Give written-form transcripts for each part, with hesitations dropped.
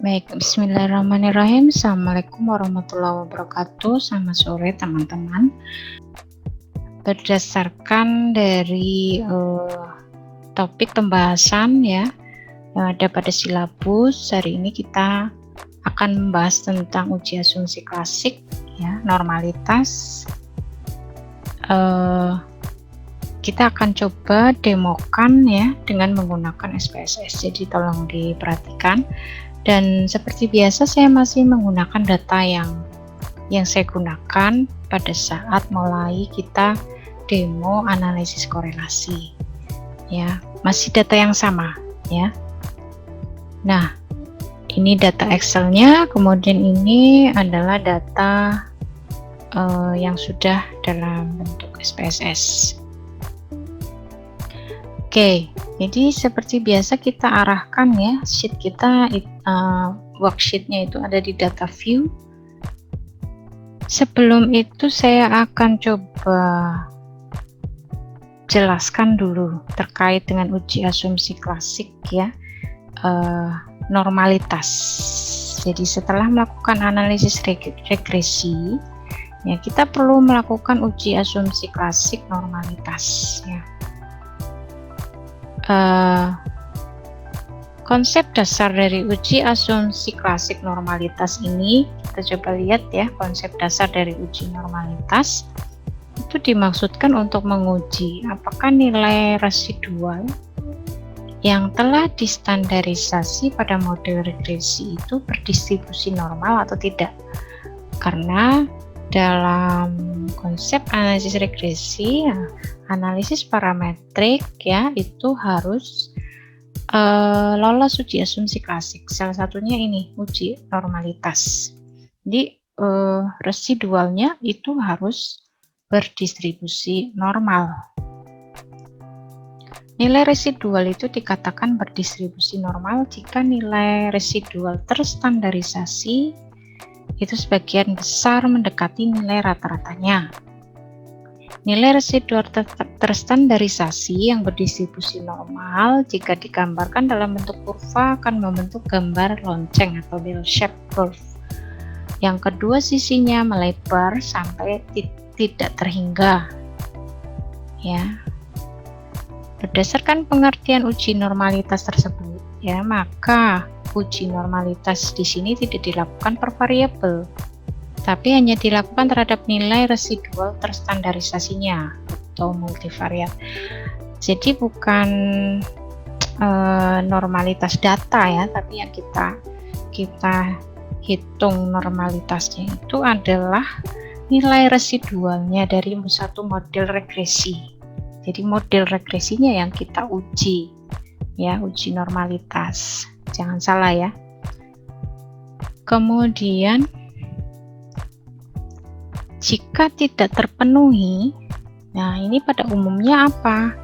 Baik, bismillahirrahmanirrahim. Assalamualaikum warahmatullahi wabarakatuh. Selamat sore teman-teman. Berdasarkan dari topik pembahasan ya yang ada pada silabus, hari ini kita akan membahas tentang uji asumsi klasik ya, normalitas. Kita akan coba demokan ya dengan menggunakan SPSS, jadi tolong diperhatikan. Dan seperti biasa saya masih menggunakan data yang saya gunakan pada saat mulai kita demo analisis korelasi ya, masih data yang sama ya. Nah, ini data Excelnya, kemudian ini adalah data yang sudah dalam bentuk SPSS. Oke, jadi seperti biasa kita arahkan ya sheet kita, worksheetnya itu ada di data view. Sebelum itu saya akan coba jelaskan dulu terkait dengan uji asumsi klasik ya, normalitas. Jadi setelah melakukan analisis regresi ya, kita perlu melakukan uji asumsi klasik normalitas ya. Konsep dasar dari uji asumsi klasik normalitas ini, kita coba lihat ya, konsep dasar dari uji normalitas itu dimaksudkan untuk menguji apakah nilai residual yang telah distandarisasi pada model regresi itu berdistribusi normal atau tidak. Karena dalam konsep analisis regresi ya, analisis parametrik ya, itu harus lolos uji asumsi klasik. Salah satunya ini uji normalitas. Jadi residualnya itu harus berdistribusi normal. Nilai residual itu dikatakan berdistribusi normal jika nilai residual terstandarisasi itu sebagian besar mendekati nilai rata-ratanya. Nilai residual terstandarisasi yang berdistribusi normal jika digambarkan dalam bentuk kurva akan membentuk gambar lonceng atau bell-shaped curve. Yang kedua sisinya melebar sampai tidak terhingga. Ya. Berdasarkan pengertian uji normalitas tersebut, ya, maka uji normalitas di sini tidak dilakukan per variabel, tapi hanya dilakukan terhadap nilai residual terstandarisasinya atau multivariat. Jadi bukan normalitas data ya, tapi yang kita hitung normalitasnya itu adalah nilai residualnya dari satu model regresi. Jadi model regresinya yang kita uji ya, uji normalitas. Jangan salah ya. Kemudian jika tidak terpenuhi, nah ini pada umumnya apa?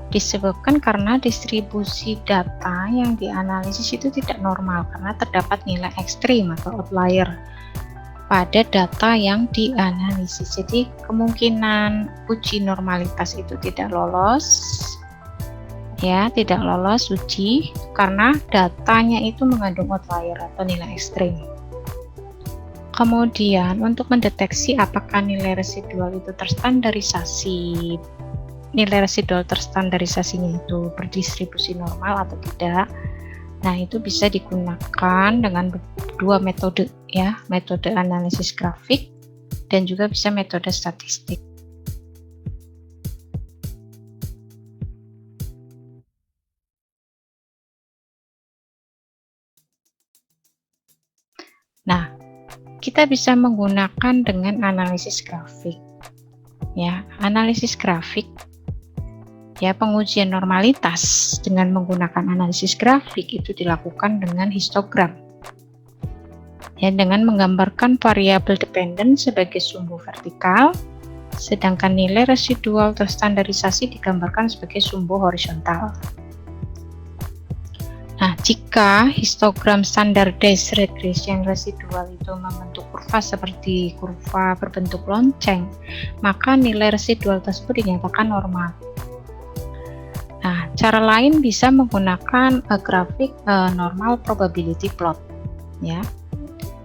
Disebabkan karena distribusi data yang dianalisis itu tidak normal karena terdapat nilai ekstrim atau outlier pada data yang dianalisis. Jadi kemungkinan uji normalitas itu tidak lolos ya, tidak lolos uji karena datanya itu mengandung outlier atau nilai ekstrim. Kemudian untuk mendeteksi apakah nilai residual itu terstandarisasi, nilai residual terstandarisasinya itu berdistribusi normal atau tidak, nah itu bisa digunakan dengan dua metode ya, metode analisis grafik dan juga bisa metode statistik. Nah, kita bisa menggunakan dengan analisis grafik ya, analisis grafik ya, pengujian normalitas dengan menggunakan analisis grafik itu dilakukan dengan histogram ya, dengan menggambarkan variabel dependen sebagai sumbu vertikal, sedangkan nilai residual terstandarisasi digambarkan sebagai sumbu horizontal. Nah, jika histogram standardized regression residual itu membentuk kurva seperti kurva berbentuk lonceng, maka nilai residual tersebut dinyatakan normal. Nah, cara lain bisa menggunakan grafik normal probability plot. ya,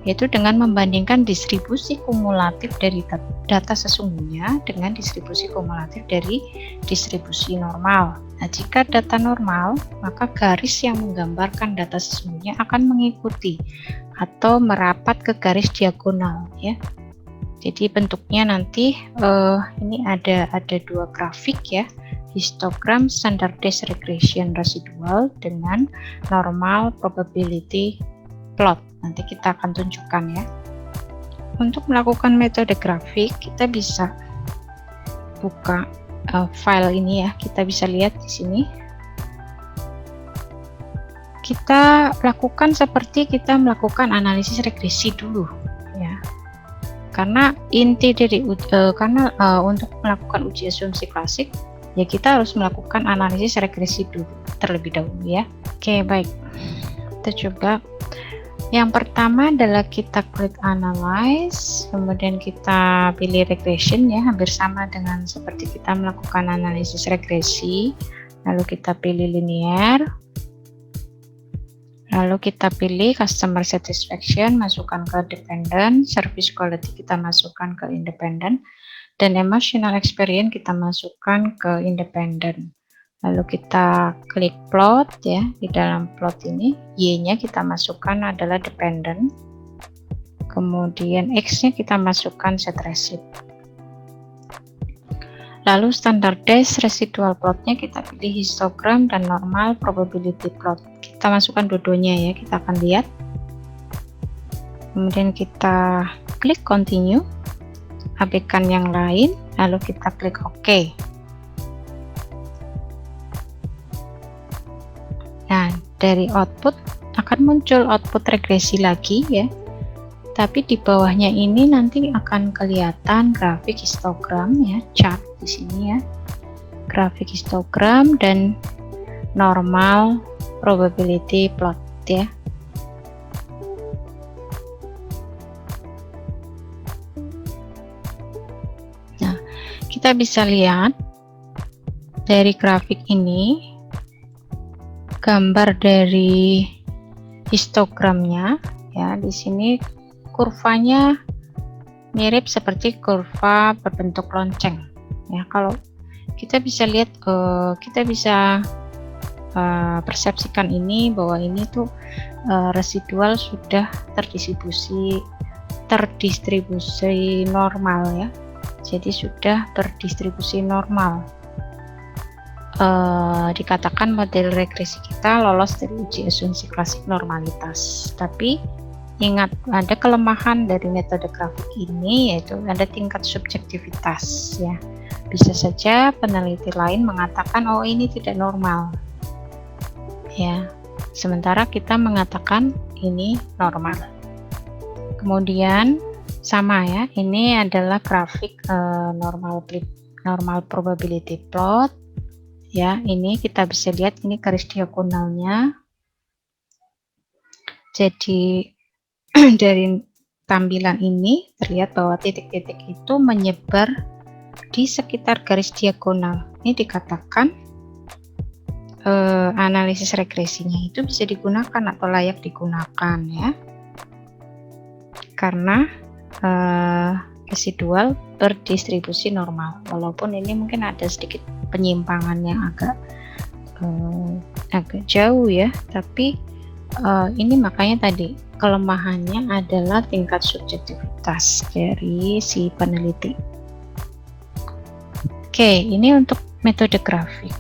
yaitu dengan membandingkan distribusi kumulatif dari data sesungguhnya dengan distribusi kumulatif dari distribusi normal. Nah, jika data normal, maka garis yang menggambarkan data sesungguhnya akan mengikuti atau merapat ke garis diagonal, ya. Jadi bentuknya nanti ini ada dua grafik, ya, histogram standardized regression residual dengan normal probability plot. Nanti kita akan tunjukkan, ya. Untuk melakukan metode grafik, kita bisa buka file ini, ya. Kita bisa lihat di sini. Kita lakukan seperti kita melakukan analisis regresi dulu, ya. Karena inti dari untuk melakukan uji asumsi klasik, ya kita harus melakukan analisis regresi dulu terlebih dahulu, ya. Oke, baik. Kita coba. Yang pertama adalah kita klik analyze, kemudian kita pilih regression, ya, hampir sama dengan seperti kita melakukan analisis regresi. Lalu kita pilih linear, lalu kita pilih customer satisfaction, masukkan ke dependent, service quality kita masukkan ke independent, dan emotional experience kita masukkan ke independent. Lalu kita klik plot, ya. Di dalam plot ini Y-nya kita masukkan adalah dependent, kemudian X-nya kita masukkan set receipt. Lalu standardized residual plotnya kita pilih histogram dan normal probability plot. Kita masukkan dua-duanya, ya, kita akan lihat. Kemudian kita klik continue, abaikan yang lain, lalu kita klik OK. Nah, dari output akan muncul output regresi lagi, ya. Tapi di bawahnya ini nanti akan kelihatan grafik histogram, ya, chart di sini, ya. Grafik histogram dan normal probability plot, ya. Nah, kita bisa lihat dari grafik ini gambar dari histogramnya, ya. Di sini kurvanya mirip seperti kurva berbentuk lonceng, ya. Kalau kita bisa lihat, kita bisa persepsikan ini bahwa ini tuh residual sudah terdistribusi normal, ya. Jadi sudah berdistribusi normal. Dikatakan model regresi kita lolos dari uji asumsi klasik normalitas. Tapi ingat, ada kelemahan dari metode grafik ini, yaitu ada tingkat subjektivitas, ya. Bisa saja peneliti lain mengatakan, oh ini tidak normal, ya, sementara kita mengatakan ini normal. Kemudian sama, ya, ini adalah grafik normal probability plot, ya. Ini kita bisa lihat ini garis diagonalnya. Jadi dari tampilan ini terlihat bahwa titik-titik itu menyebar di sekitar garis diagonal. Ini dikatakan analisis regresinya itu bisa digunakan atau layak digunakan, ya, karena residual berdistribusi normal. Walaupun ini mungkin ada sedikit penyimpangan yang agak jauh, ya, tapi ini makanya tadi kelemahannya adalah tingkat subjektivitas dari si peneliti. Oke, ini untuk metode grafik.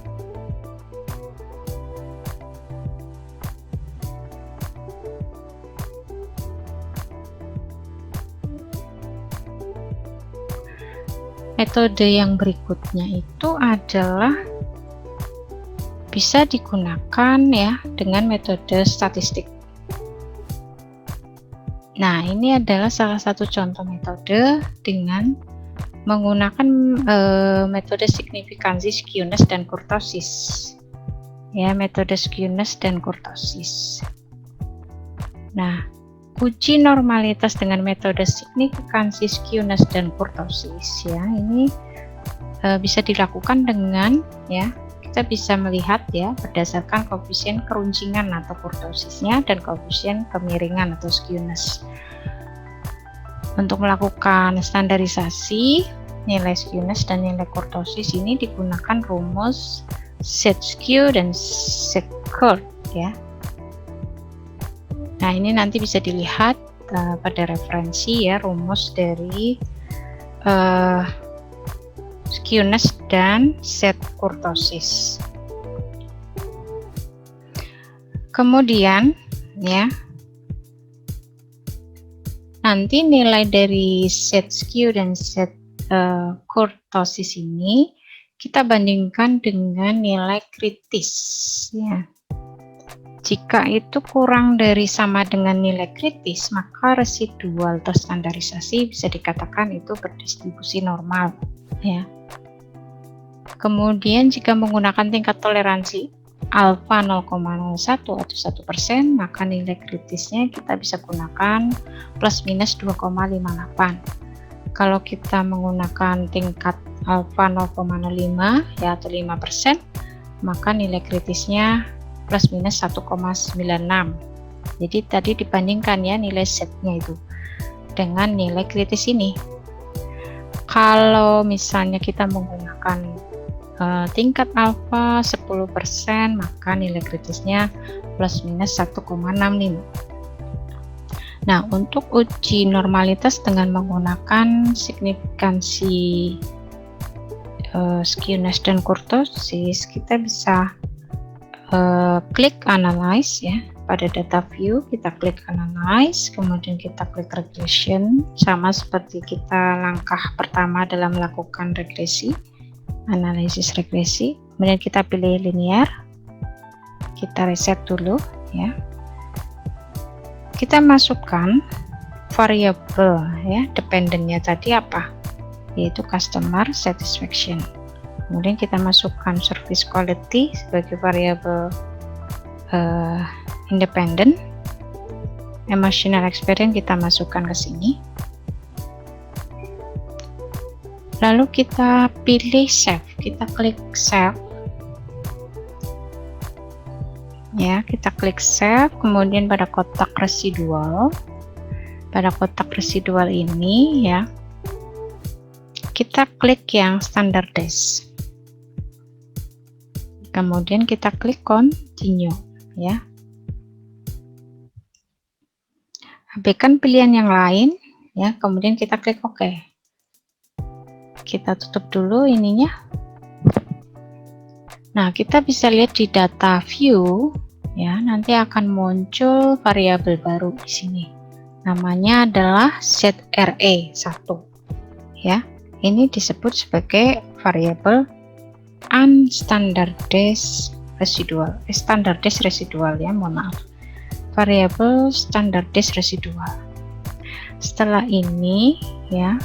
Metode yang berikutnya itu adalah bisa digunakan, ya, dengan metode statistik. Nah, ini adalah salah satu contoh metode dengan menggunakan metode signifikansi, skewness, dan kurtosis, ya, metode skewness dan kurtosis. Nah, uji normalitas dengan metode signifikansi, skewness, dan kurtosis, ya, ini bisa dilakukan dengan, ya, kita kita bisa melihat ya berdasarkan koefisien keruncingan atau kurtosisnya dan koefisien kemiringan atau skewness. Untuk melakukan standarisasi nilai skewness dan nilai kurtosis ini digunakan rumus set skew dan set curl ya. Nah, ini nanti bisa dilihat pada referensi ya, rumus dari skewness dan set kurtosis. Kemudian ya, nanti nilai dari set skew dan set kurtosis ini kita bandingkan dengan nilai kritis ya. Jika itu kurang dari sama dengan nilai kritis, maka residual terstandarisasi bisa dikatakan itu berdistribusi normal ya. Kemudian jika menggunakan tingkat toleransi alfa 0,01 atau 1%, maka nilai kritisnya kita bisa gunakan plus minus 2,58. Kalau kita menggunakan tingkat alfa 0,05 ya atau 5%, maka nilai kritisnya plus minus 1,96. Jadi tadi dibandingkan ya nilai setnya itu dengan nilai kritis ini. Kalau misalnya kita menggunakan tingkat alfa 10%, maka nilai kritisnya plus minus 1,65. Nah, untuk uji normalitas dengan menggunakan signifikansi skewness dan kurtosis, kita bisa klik analyze ya. Pada data view kita klik analyze, kemudian kita klik regression, sama seperti kita langkah pertama dalam melakukan regresi, analisis regresi. Kemudian kita pilih linear, kita reset dulu ya. Kita masukkan variabel ya, dependennya tadi apa, yaitu customer satisfaction. Kemudian kita masukkan service quality sebagai variabel independent. Emotional experience kita masukkan ke sini. Lalu kita pilih save, kita klik save. Ya, kita klik save, kemudian pada kotak residual. Pada kotak residual ini ya, kita klik yang standardize. Kemudian kita klik continue ya. Abaikan pilihan yang lain ya, kemudian kita klik OK. Kita tutup dulu ininya. Nah, kita bisa lihat di data view ya, nanti akan muncul variabel baru di sini. Namanya adalah set RE1 ya. Ini disebut sebagai variabel unstandardized residual, standardized residual ya, mohon maaf, variabel standardized residual. Setelah ini ya,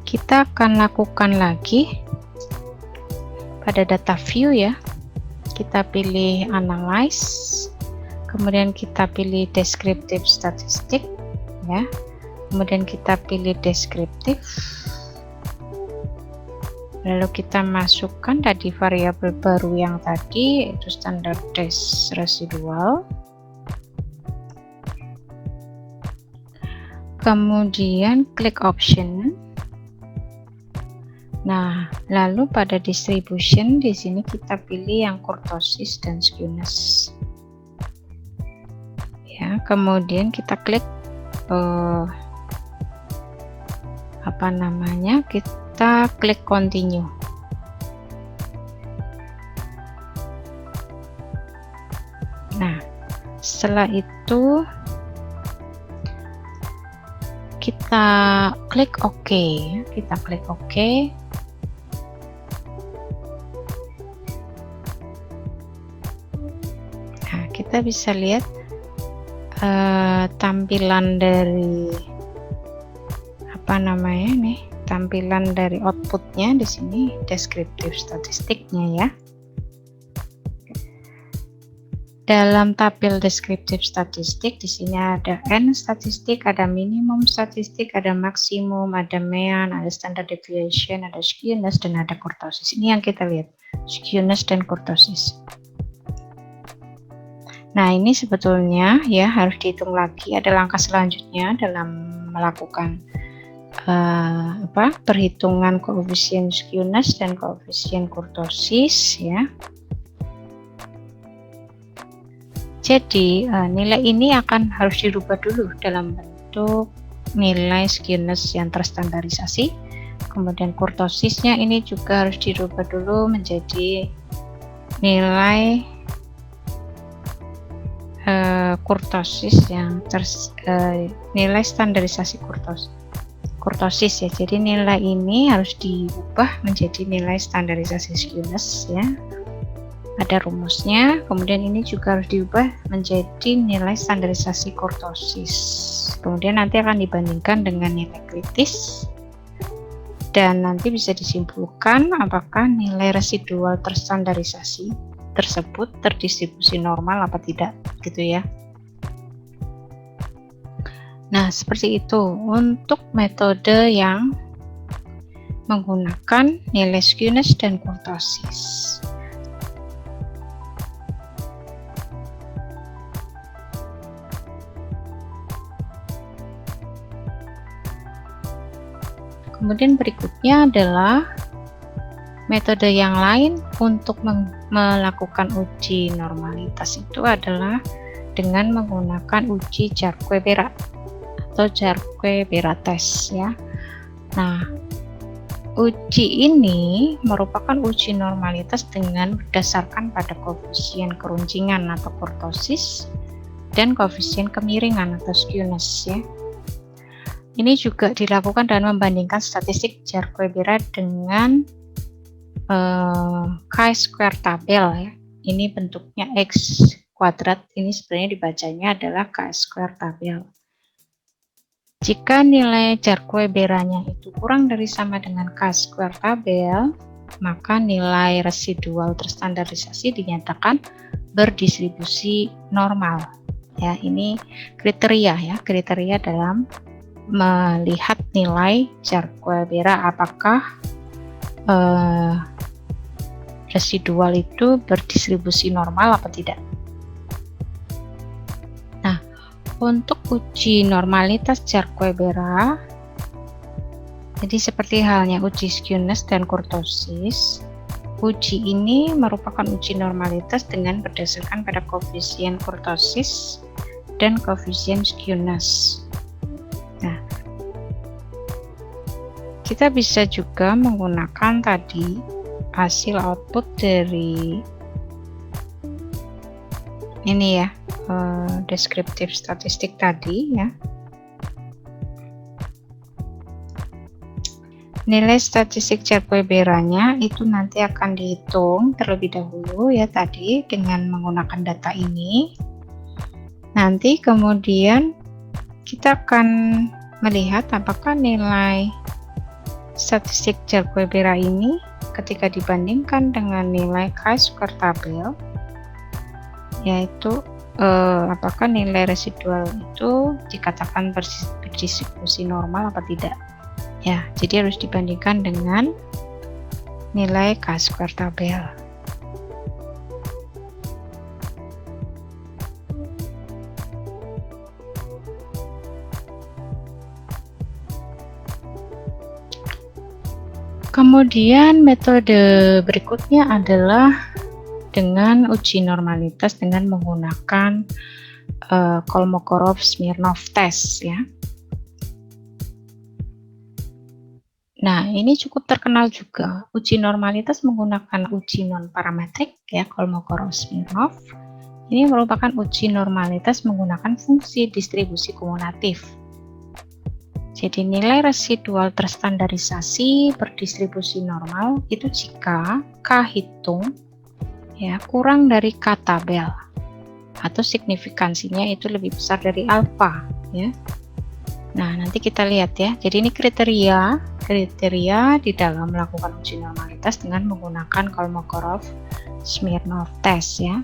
kita akan lakukan lagi pada data view ya, kita pilih analyze, kemudian kita pilih descriptive statistic ya. Kemudian kita pilih deskriptif, lalu kita masukkan tadi variabel baru yang tadi, yaitu standardized residual. Kemudian klik option. Nah, lalu pada distribution di sini kita pilih yang kurtosis dan skewness. Ya, kemudian kita klik kita klik continue. Nah, setelah itu kita klik OK, kita klik OK. Nah, kita bisa lihat tampilan dari tampilan dari outputnya di sini, deskriptif statistiknya ya. Dalam tabel deskriptif statistik, di sini ada N statistik, ada minimum statistik, ada maksimum, ada mean, ada standard deviation, ada skewness, dan ada kurtosis. Ini yang kita lihat, skewness dan kurtosis. Nah, ini sebetulnya ya harus dihitung lagi, ada langkah selanjutnya dalam melakukan perhitungan koefisien skewness dan koefisien kurtosis ya. Jadi nilai ini harus dirubah dulu dalam bentuk nilai skewness yang terstandarisasi. Kemudian kurtosisnya ini juga harus dirubah dulu menjadi nilai kurtosis yang nilai standarisasi kurtosis ya. Jadi nilai ini harus diubah menjadi nilai standarisasi skewness ya. Ada rumusnya, kemudian ini juga harus diubah menjadi nilai standarisasi kurtosis. Kemudian nanti akan dibandingkan dengan nilai kritis dan nanti bisa disimpulkan apakah nilai residual terstandarisasi tersebut terdistribusi normal apa tidak, gitu ya. Nah, seperti itu untuk metode yang menggunakan nilai skewness dan kurtosis. Kemudian berikutnya adalah metode yang lain untuk melakukan uji normalitas itu adalah dengan menggunakan uji Jarque-Bera atau Jarque-Bera test ya. Nah, uji ini merupakan uji normalitas dengan berdasarkan pada koefisien keruncingan atau kurtosis dan koefisien kemiringan atau skewness ya. Ini juga dilakukan dengan membandingkan statistik Jarque-Bera dengan chi-square tabel ya. Ini bentuknya X kuadrat, ini sebenarnya dibacanya adalah chi-square tabel. Jika nilai Jarque-Beranya itu kurang dari sama dengan chi-square tabel, maka nilai residual terstandarisasi dinyatakan berdistribusi normal. Ya, ini kriteria dalam melihat nilai Jarque-Bera apakah residual itu berdistribusi normal apa tidak. Nah, untuk uji normalitas Jarque-Bera, jadi seperti halnya uji skewness dan kurtosis, uji ini merupakan uji normalitas dengan berdasarkan pada koefisien kurtosis dan koefisien skewness. Nah, kita bisa juga menggunakan tadi hasil output dari ini ya, deskriptif statistik tadi ya. Nilai statistik Jarque-Beranya itu nanti akan dihitung terlebih dahulu ya tadi dengan menggunakan data ini. Nanti kemudian kita akan melihat apakah nilai statistik Jarque-Bera ini ketika dibandingkan dengan nilai chi-square tabel, yaitu apakah nilai residual itu dikatakan berdistribusi normal apa tidak. Ya, jadi harus dibandingkan dengan nilai chi-square tabel. Kemudian metode berikutnya adalah dengan uji normalitas dengan menggunakan Kolmogorov-Smirnov test ya. Nah, ini cukup terkenal juga. Uji normalitas menggunakan uji non-parametrik ya, Kolmogorov-Smirnov. Ini merupakan uji normalitas menggunakan fungsi distribusi kumulatif. Jadi nilai residual terstandarisasi berdistribusi normal itu jika K hitung ya kurang dari K tabel atau signifikansinya itu lebih besar dari alfa ya. Nah, nanti kita lihat ya. Jadi ini kriteria di dalam melakukan uji normalitas dengan menggunakan Kolmogorov-Smirnov test ya.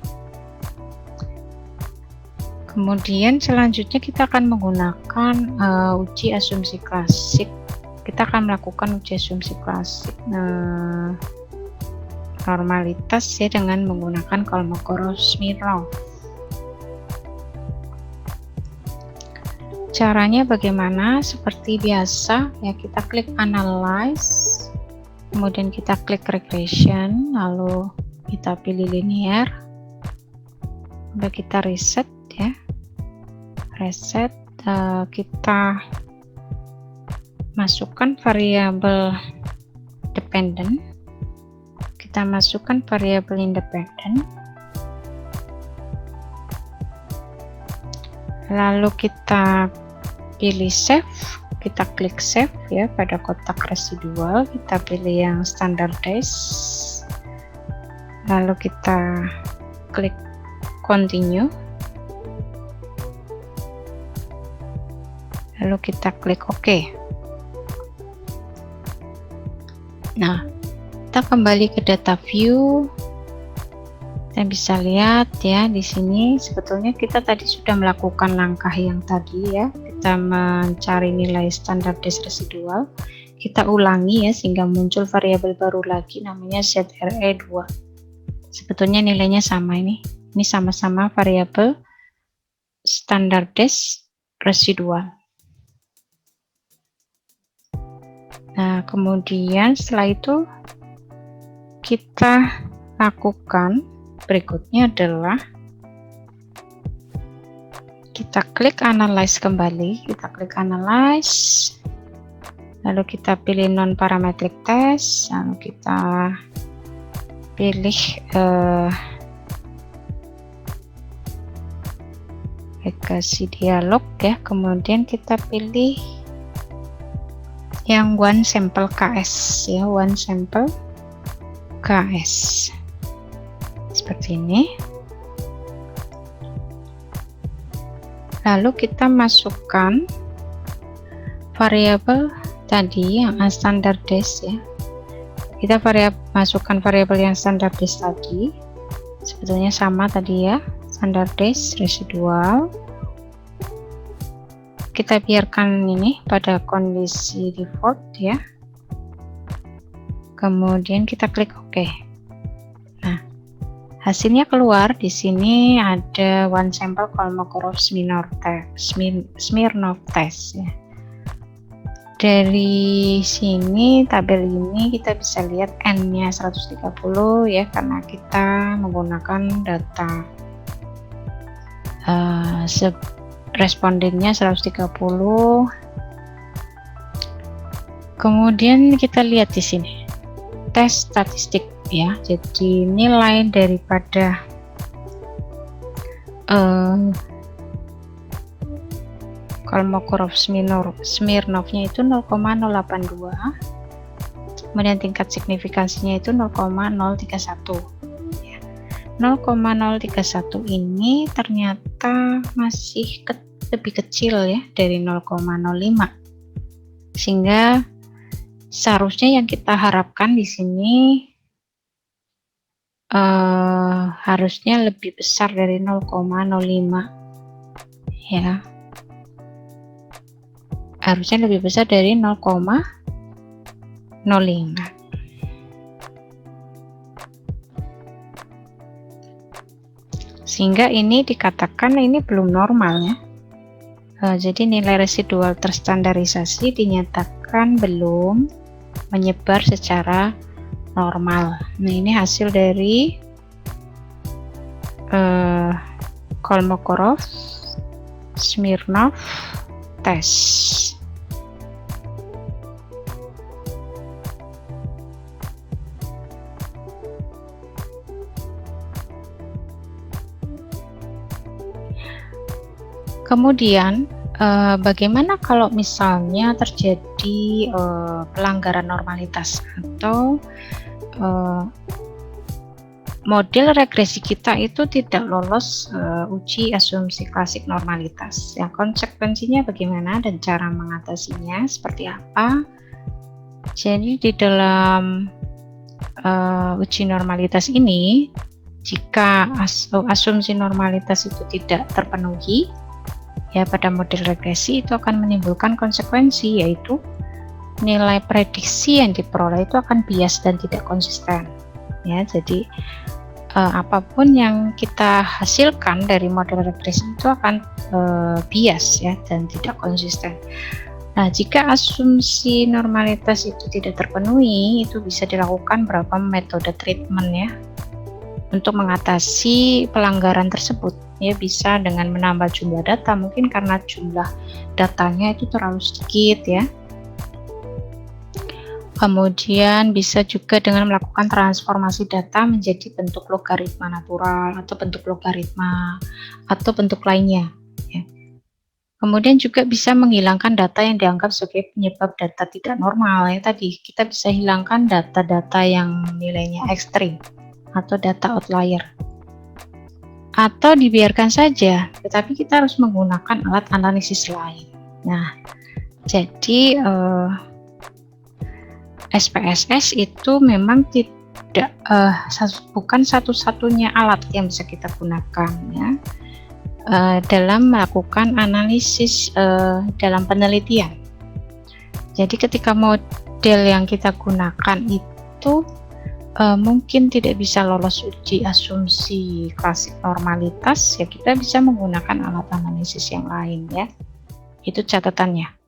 Kemudian selanjutnya kita akan menggunakan uji asumsi klasik. Kita akan melakukan uji asumsi klasik normalitas ya dengan menggunakan Kolmogorov-Smirnov. Caranya bagaimana? Seperti biasa ya, kita klik analyze, kemudian kita klik regression, lalu kita pilih linear, udah kita reset ya, reset, kita masukkan variabel dependent, kita masukkan variabel independent, lalu kita pilih save, kita klik save ya pada kotak residual, kita pilih yang standardized, lalu kita klik continue, lalu kita klik OK. Nah, kita kembali ke data view. Kita bisa lihat ya di sini sebetulnya kita tadi sudah melakukan langkah yang tadi ya, kita mencari nilai standardized residual, kita ulangi ya sehingga muncul variabel baru lagi namanya ZRE2. Sebetulnya nilainya sama, ini sama-sama variabel standardized residual. Nah, kemudian setelah itu kita lakukan berikutnya adalah kita klik analyze kembali, kita klik analyze, lalu kita pilih non parametric test, lalu kita pilih legasi dialog ya, kemudian kita pilih yang one sample KS ya, one sample KS seperti ini. Lalu kita masukkan variabel tadi yang unstandardized ya, kita masukkan variabel yang standardized tadi, sebetulnya sama tadi ya, standardized residual. Kita biarkan ini pada kondisi default ya, kemudian kita klik OK. Nah, hasilnya keluar di sini ada one sample Kolmogorov-Smirnov test ya. Dari sini tabel ini kita bisa lihat N-nya 130 ya, karena kita menggunakan data respondennya 130. Kemudian kita lihat di sini tes statistik ya, jadi nilai daripada Kolmogorov-Smirnovnya itu 0,082, kemudian tingkat signifikansinya itu 0,031 ya. 0,031 ini ternyata masih lebih kecil ya dari 0,05, sehingga seharusnya yang kita harapkan di sini harusnya lebih besar dari 0,05 ya, harusnya lebih besar dari 0,05. Sehingga ini dikatakan ini belum normal ya. Jadi nilai residual terstandarisasi dinyatakan belum menyebar secara normal. Nah, ini hasil dari Kolmogorov-Smirnov test. Kemudian bagaimana kalau misalnya terjadi pelanggaran normalitas atau model regresi kita itu tidak lolos uji asumsi klasik normalitas ya, konsekuensinya bagaimana dan cara mengatasinya seperti apa. Jadi di dalam uji normalitas ini Jika asumsi normalitas itu tidak terpenuhi, ya pada model regresi itu akan menimbulkan konsekuensi, yaitu nilai prediksi yang diperoleh itu akan bias dan tidak konsisten. Ya, jadi apapun yang kita hasilkan dari model regresi itu akan bias ya dan tidak konsisten. Nah, jika asumsi normalitas itu tidak terpenuhi, itu bisa dilakukan beberapa metode treatment ya untuk mengatasi pelanggaran tersebut. Ya, bisa dengan menambah jumlah data, mungkin karena jumlah datanya itu terlalu sedikit ya. Kemudian bisa juga dengan melakukan transformasi data menjadi bentuk logaritma natural atau bentuk logaritma atau bentuk lainnya. Kemudian juga bisa menghilangkan data yang dianggap sebagai penyebab data tidak normal ya tadi. Kita bisa hilangkan data-data yang nilainya ekstrim atau data outlier. Atau dibiarkan saja, tetapi kita harus menggunakan alat analisis lain. Nah, jadi SPSS itu memang tidak bukan satu-satunya alat yang bisa kita gunakan ya. Dalam melakukan analisis dalam penelitian. Jadi ketika model yang kita gunakan itu mungkin tidak bisa lolos uji asumsi klasik normalitas, ya kita bisa menggunakan alat analisis yang lain ya. Itu catatannya.